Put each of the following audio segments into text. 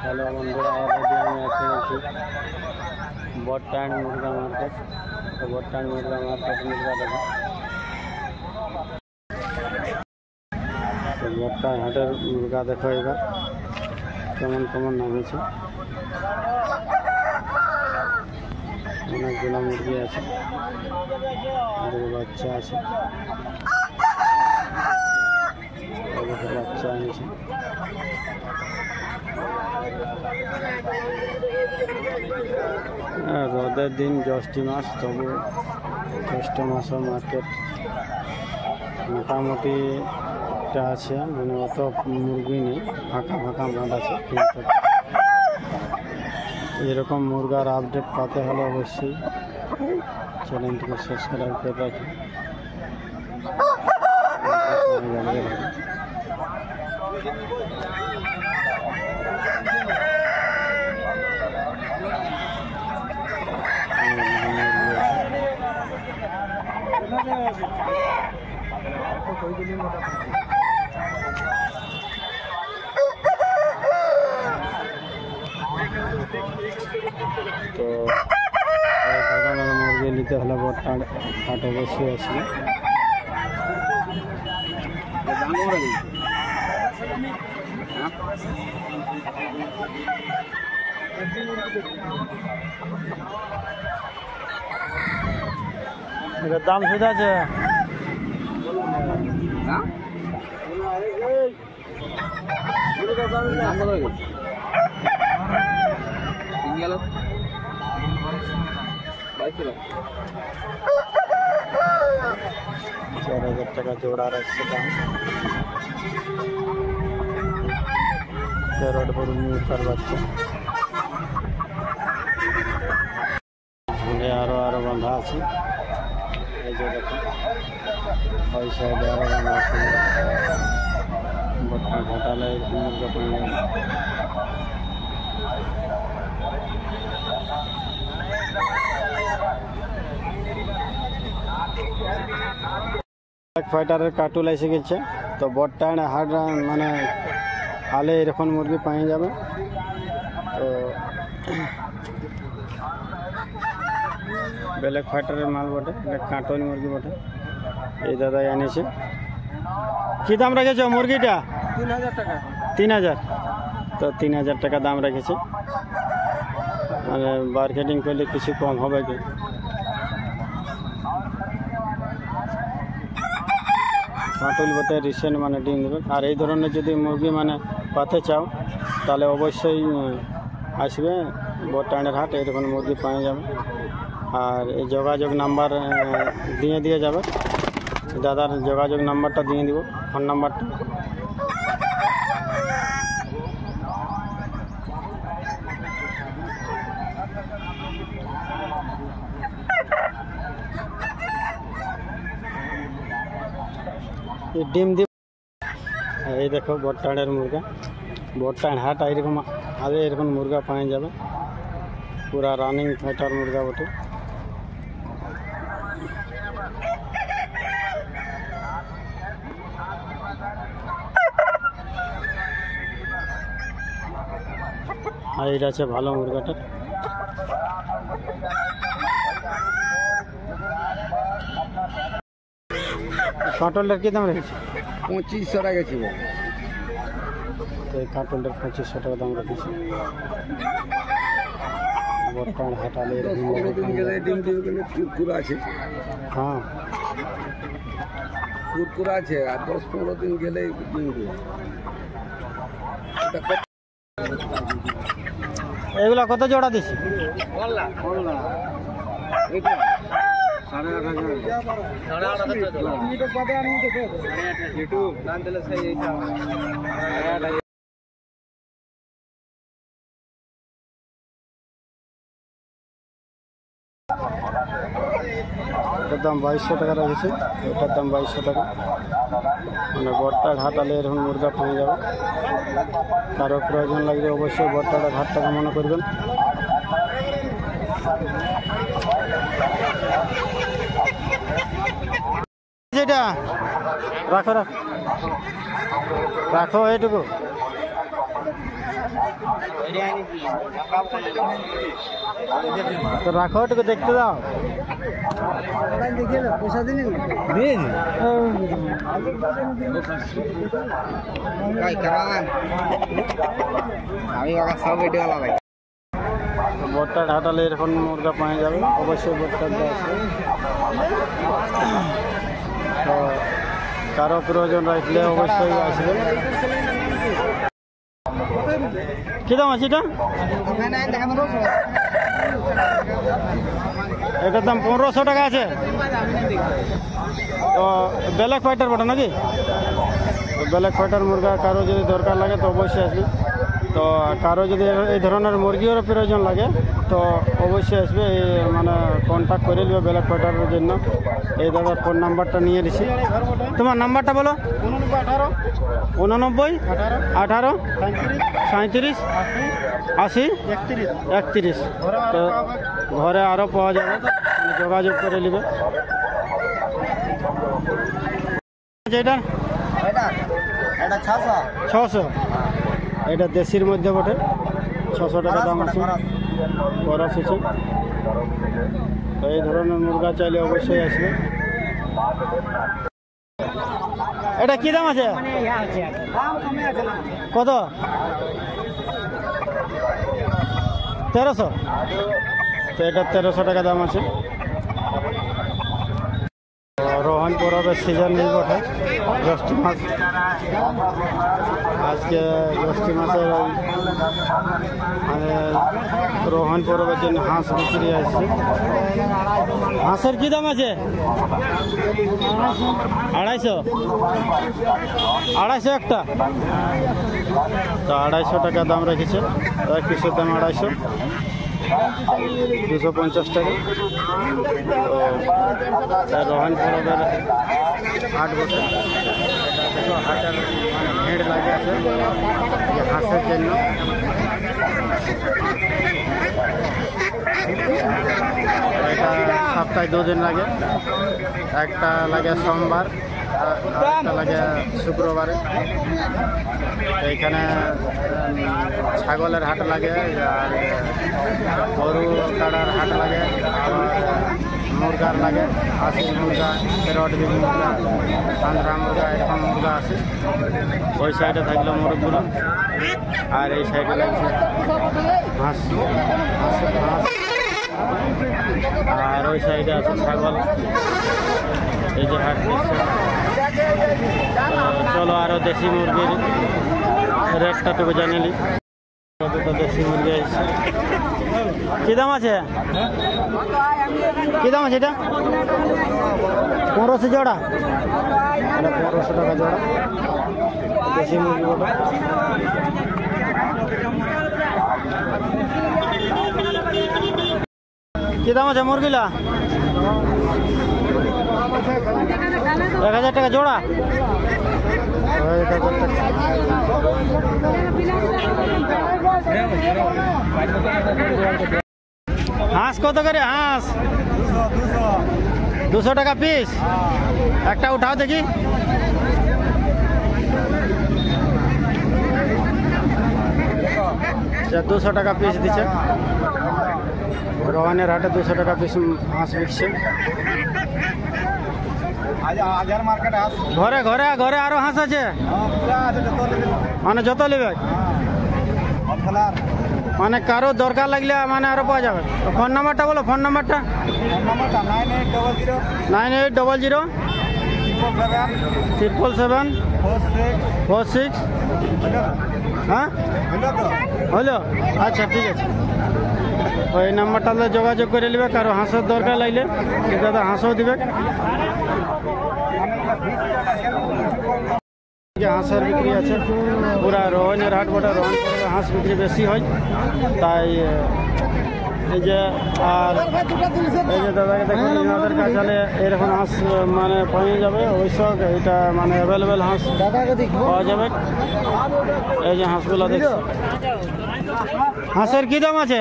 Hello बंधुरा already हमें एसे गেছি বটটান মুরগা মার্কেট। তো বটটান মুরগা মার্কেট মুরগা দেখো, তো বটটান হাটের মুরগা দেখো এবার কেমন কেমন নামেছে। অনেকগুলো মুরগি আছে, বাচ্চা আছে, বাচ্চা এনেছে। রোদের দিন জ্যৈষ্ঠী মাস, তবু জ্যৈষ্ঠ মাসের মার্কেট মোটামুটি আছে, মানে অত মুরগি নেই, ফাঁকা ফাঁকা মাঠ আছে। কিন্তু এরকম মুরগার আপডেট পাতে হলে অবশ্যই চ্যানেলটিকে সাবস্ক্রাইব করে রাখি। তো মুরগি নিতে হলে বটটান হাট অবশ্যই আসবে। এটার দাম শুধু আছে টাকা জোড়া রাখছে দাম। রোড বড় মুরগার বাচ্চা আরো বাঁধা আছে। এই যে দেখো ওই সাইডে আরো বাঁধা আছে। বটটা ঘাটালে মুরগা পেয়ে যাবে। ফাইটারের কার্টুল এসে গেছে। তো বটটান হাট মানে হালে এরকম মুরগি পাওয়া যাবে। তো ব্ল্যাক ফাইটারের মাল বটে, কার্টুন মুরগি বটে। এই দাদা এনেছে। কি দাম রেখেছ মুরগিটা? 3000 টাকা। 3000। তো 3000 টাকা দাম রেখেছে, মানে মার্কেটিং করলে কিছু কম হবে কি? কাটল বটে রিসেন্ট মানে ডিম দেবে। আর এই ধরনের যদি মুরগি মানে পাতে চাও তাহলে অবশ্যই আসবে বটটানের হাট, এরকম মুরগি পাওয়া যাবে। আর এই যোগাযোগ নাম্বার দিয়ে যাবে, দাদার যোগাযোগ নাম্বারটা দিয়ে দিব, ফোন নাম্বারটা। ডিম দিব। এই দেখো বটটানের মুরগা, বটটান হাট এরকম আগে এরকম মুরগা পাওয়া যাবে। পুরা রানিং ফাইটার মুরগা বটে। আর এটা আছে ভালো মুরগাটা। কাটলটার কি দাম রেখেছে? 2500 টাকা ছিল। তো এই কাটলটার 2500 টাকা দাম রেখেছে। বটটান হাটালে কুরকুরা আছে। হ্যাঁ কুরকুরা আছে, আর 10-15 দিন গেলে ডিম দেবে। এগুলা কত জোড়া দিছি? 8,500। এটার দাম 2200 টাকা রেখেছে। এটার দাম 2200 টাকা। মানে বটটার হাটালে এরকম মুরগা পেয়ে যাবে। কারো প্রয়োজন লাগলে অবশ্যই বটটার হাটটাকে মনে করবেন। যেটা রাখো রাখো রাখো এইটুকু। তো রাখো একটু দেখতে দাও। পয়সা দিলেন আমি সব ভিডিও লাগাই। বটটা ঢাটালে এরকম মুরগা পাওয়া যাবে, অবশ্যই বটটা আছে। তো কারো প্রয়োজন রাখলে অবশ্যই আসবে। কি দাম আছে এটা? এটার দাম 1500 টাকা আছে। তো ব্ল্যাক ফাইটার বটে নাকি? ব্ল্যাক ফাইটার মুরগা কারো যদি দরকার লাগে তো অবশ্যই আসবে। তো কারো যদি এই ধরনের মুরগিরও প্রয়োজন লাগে তো অবশ্যই আসবে, মানে কন্ট্যাক্ট করে নেবে ব্ল্যাক ফাইটারের জন্য। এই দাদার ফোন নাম্বারটা নিয়ে দিছি। তোমার নাম্বারটা বলো। 89 18 37 80 31। তো ঘরে আরও পাওয়া যাবে, যোগাযোগ করে নেবে। এটা 600। এটা দেশির মধ্যে বটে, 600 টাকা দাম আছে। খরচ আছে। তো এই ধরনের মুরগা চাইলে অবশ্যই আসবে। এটা কি দাম আছে? কত? 1300। তো এটা 1300 টাকা দাম আছে। রোহন পরবের সিজন নেই বটে, জ্যৈষ্ঠ মাস। আজকে জ্যৈষ্ঠ মাসের মানে রোহন পরবের জন্য হাঁস বিক্রি আসছে। হাঁসের কি দাম আছে? 250 একটা। তো 250 টাকা দাম রেখেছে। এক পিসের দাম 250, 250 টাকা। রোহন পরবের হাট বসে, হাটের মানে ভিড় লাগে আছে হাঁসের জন্য। এটা সপ্তাহে 2 দিন লাগে। একটা লাগে সোমবার, একটা লাগে শুক্রবারে। এইখানে ছাগলের হাট লাগে, আর গরু কাটার হাট লাগে, আবার মুরগার লাগে। আসি মুরগা, রডবিল মুরগা, আন্ধ্রা মুরগা, এরকম মুরগা আছে। ওই সাইডে থাকলো মুরগগুলো, আর এই সাইডে লাগছে হাঁস। আর ওই সাইডে আছে ছাগল। এই যে হাট দিচ্ছে। চলো আরও দেশি মুরগির রেটটা টুকু জানিলি। দুটো দেশি মুরগি আসছে। কি দাম আছে? কি দাম আছে এটা? 1500 জোড়া। এটা 1500 টাকা জোড়া দেশি মুরগি ওটা। কি দাম আছে মুরগিলা? 1000 টাকা জোড়া। হাঁস কত করে? হাঁস 200 টাকা পিস। একটা উঠাও দেখি। আচ্ছা, 200 টাকা পিস দিচ্ছে। রোহনের হাটে 200 টাকা পিস হাঁস বিকছে। ঘরে ঘরে ঘরে আরো হাঁস আছে, মানে যত নেবে, মানে কারো দরকার লাগলে মানে আরো পাওয়া যাবে। ফোন নাম্বারটা বলো। ফোন নাম্বারটা 9800 777 46। হ্যাঁ হলো, আচ্ছা ঠিক আছে। ওই নাম্বারটাতে যোগাযোগ করে নেবে। কারো হাঁসের দরকার লাগলে দাদা হাঁসও দিবে। হাঁসের বিক্রি আছে পুরা রোহনের হাট বটে। রোহন হাঁস বিক্রি বেশি হয়, তাই এই যে আর এই যে দাদাকে দেখুন, আমাদের কাছে এরকম হাঁস মানে পাওয়া যাবে। ওইসব এটা মানে অ্যাভেলেবেল হাঁস পাওয়া যাবে। এই যে হাঁসগুলো দেখছি। হাঁসের কি দাম আছে?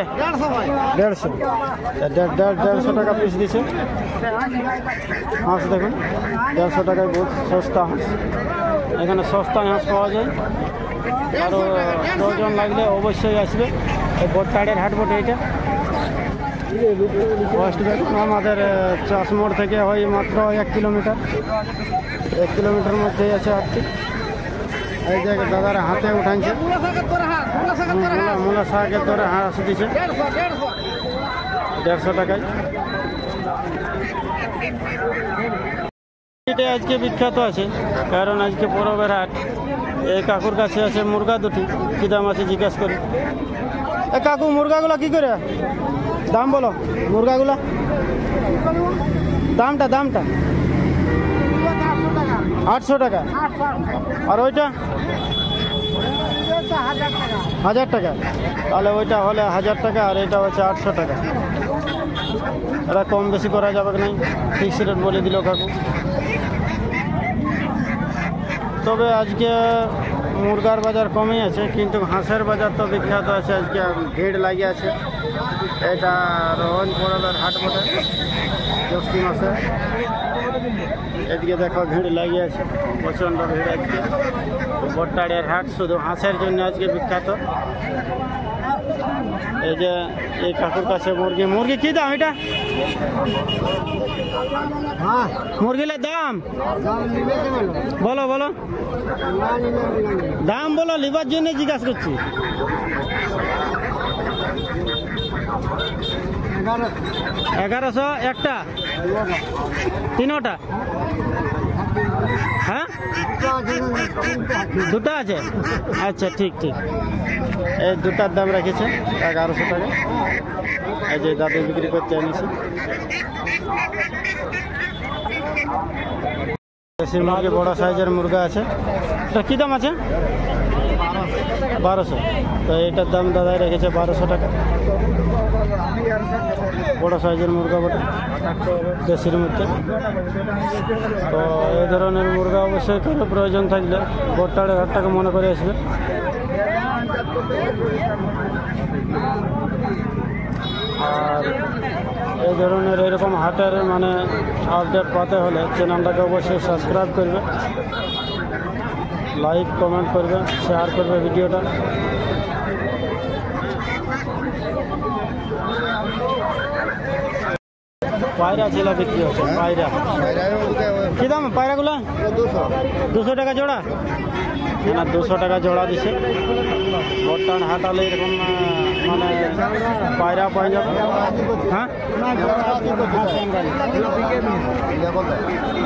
150 টাকা পিস দিচ্ছে হাঁস। দেখুন 150 টাকায় বহুত সস্তা হাঁস। এখানে সস্তা হাঁস পাওয়া যায়। আরও প্রয়োজন লাগলে অবশ্যই আসবে। এই বোটটাড়ের হাট বটে এটা, ওয়েস্ট বেঙ্গল। আমাদের চাষমোড় থেকে হয় মাত্র 1 কিলোমিটার, 1 কিলোমিটার মধ্যেই আছে হাটটি। এই যে দাদারা হাতে উঠাইছে মূলা শাকের দরে হাঁস দিচ্ছে 150 টাকায়। এটা আজকে বিখ্যাত আছে, কারণ আজকে পরবের হাট। এই কাকুর কাছে আছে মুরগা দুটি, কী দাম আছে জিজ্ঞেস করি। এ কাকু, মুরগাগুলো কি করে দাম বলো? মুরগাগুলো দামটা 800 টাকা। আর ওইটা 1000 টাকা। তাহলে ওইটা হলে 1000 টাকা, আর এটা হচ্ছে 800 টাকা। এটা কম বেশি করা যাবে কি নাই, ফিক্স রেট বলে দিল কাকু। তবে আজকে মুরগার বাজার কমই আছে, কিন্তু হাঁসের বাজার তো বিখ্যাত আছে। আজকে ভিড় লাগিয়ে আছে। এটা রোহন পরবের হাট বটে, জ্যৈষ্ঠী মাসে। এদিকে দেখো ভিড় লাগিয়ে আছে, প্রচণ্ড ভিড় আজকে। বোটটাড়ের হাট শুধু হাঁসের জন্য আজকে বিখ্যাত। এই যে এই কাকুর কাছে মুরগি কি দাম? এটা মুরগির দাম বলো দাম বলো, লিবার জন্য জিজ্ঞাসা করছি। 1100 একটা, 3টা? হ্যাঁ, 2টা আছে। আচ্ছা, ঠিক। এই 2টার দাম রেখেছে 1100 টাকা। এই যে দাদু বিক্রি করতে এনেছি। দেশি মুরগি, বড় সাইজের মুরগা আছে। এটা কী দাম আছে? 1200। তো এটার দাম দাদাই রেখেছে 1200 টাকা। বড় সাইজের মুরগা বটে, দেশির মধ্যে। তো এই ধরনের মুরগা অবশ্যই কারো প্রয়োজন থাকলে বোটটাড়ের হাটটাকে মনে করে আসবে। আর এই ধরনের এরকম হাটের মানে আপডেট পাতে হলে চ্যানেলটাকে অবশ্যই সাবস্ক্রাইব করবে, লাইক কমেন্ট করবে, শেয়ার করবে ভিডিওটা। পায়রা ছেলা বিক্রি হচ্ছে, পায়রা কি দাম? পায়রাগুলো 200 টাকা জোড়া। না, 200 টাকা জোড়া দিছে। বর্তমান হাট হলে এরকম মানে পায়রা পাওয়া যাবে। হ্যাঁ,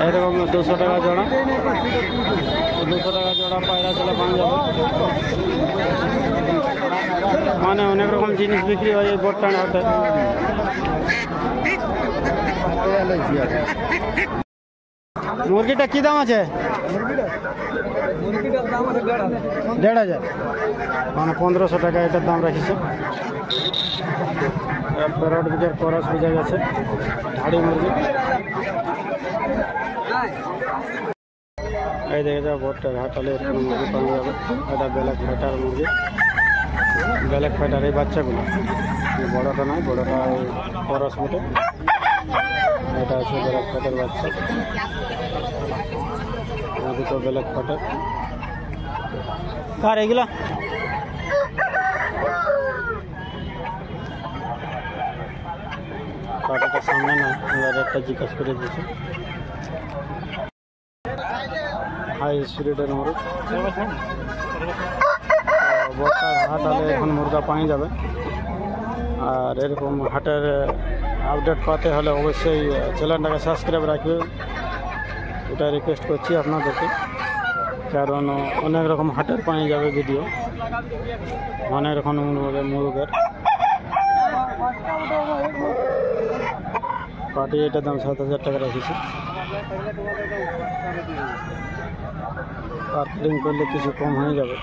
এরকম 200 টাকা জোড়া, 200 টাকা জোড়া পায়রা ছেলে পাওয়া যাবে। মানে অনেক রকম জিনিস বিক্রি হয় এই বর্তমান হাটে। মুরগিটা কি দাম আছে? 1500, মানে 1500 টাকা এটার দাম রেখেছে। প্যারট বিজার করস বোঝা গেছে, ধাড়ি মুরগি। এই দেখে যাও বোটটার হাটালে এরকম মুরগি পাওয়া যাবে। এটা ব্ল্যাক ফাইটার মুরগি, ব্ল্যাক ফাইটার এই বাচ্চাগুলো। বড়টা নয়, বড়টা করস বটে। এটা আছে ব্ল্যাক ফাইটার বাচ্চা, দুটো ব্ল্যাক ফাইটার। কার এগুলা? কাটাটা সামনে না, একটা জিজ্ঞাসা করে দিয়েছে। হাই স্পিরিটের মুরগ। বর্ষার হাট হলে এখন মুরগা পাওয়া যাবে। আর এরকম হাটের আপডেট পাতে হলে অবশ্যই চ্যানেলটাকে সাবস্ক্রাইব রাখবে, এটা রিকোয়েস্ট করছি আপনাদেরকে। কারণ অনেক রকম হাটের পাওয়া যাবে ভিডিও, অনেক রকম মুরগের। পাটি এটার দাম 7000 টাকা রেখেছি। পার্কিং করলে কিছু কম হয়ে যাবে।